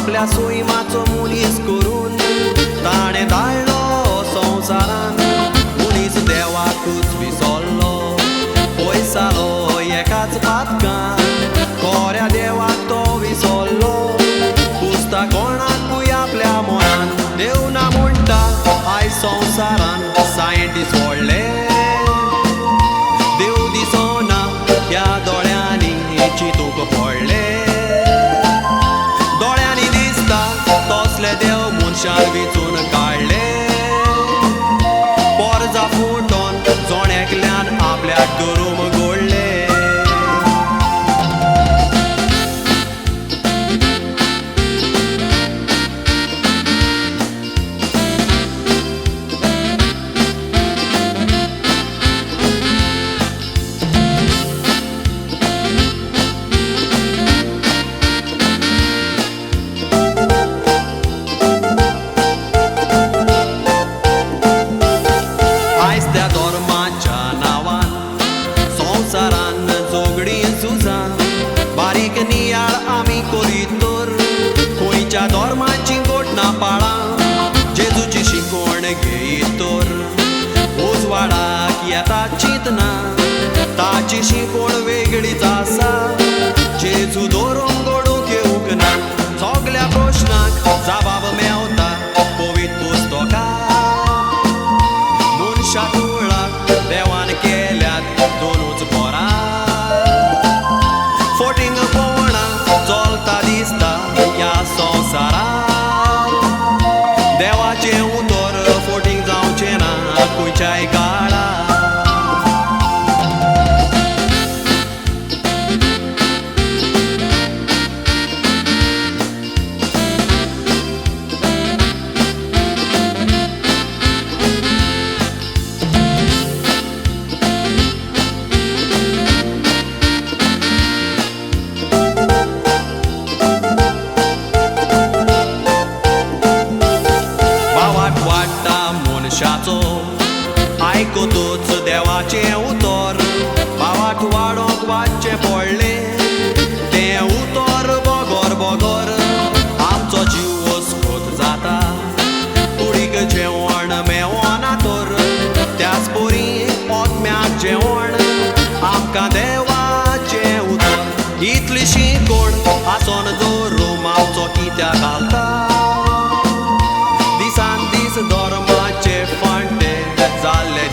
आपल्या सोयीमाचो मुनीस करून ताणें धाडलो संवसारान मुनीस देवाकूच विसरलो पयसालो एकाच पातकान खऱ्या देवाक तो विसरलो पुसता कोणाकूय आपल्या मनान देव ना म्हणटा आयज संवसारान सायंटिस्ट व्हडले देव दिसना ह्या दोळ्यांनी चिंतूंक पडले दोळ्यांनी दिसता तसले देव मनशान वेचून काडले पोरजा फुटोन जोण्याकल्यान आपल्याक धरून घोडले संवसारान जोगडी झुजा बारीक नियाळ आमी करीत तर खंयच्या धर्माची घोटना पाळा जेजूची शिकवण घेयत तर उजवाडाक येता चिंतना ताची शिकवण वेगळीच आसा जेजू धरून घडोवंक येवंक ना सगल्या प्रश्नाक जबाब मेवता पवित्र पुस्तकांत मनशा कुळाक देवान केल्यात दोनूच पोरां फोटींग पोवणा चलता दिसता ह्या संवसारान देवाचें उतर फोटींग जावचें ना खंयच्याय काळार वाडटा मनशाचो आयकतूच देवाचें उतर भावाक वाडोवंक वाचचें पडलें तें उतर बोगोर बोगोर आमचो जीव वसकोत जाता कुडीक जेवण मेवना तर त्याच बरी ओतम्याक जेवण आमकां देवाचें उतर इतलीशी कोण आसोन दवरूं आमचो कित्याक घालता दिसान दीस धर्माचे फांटे जाल्ले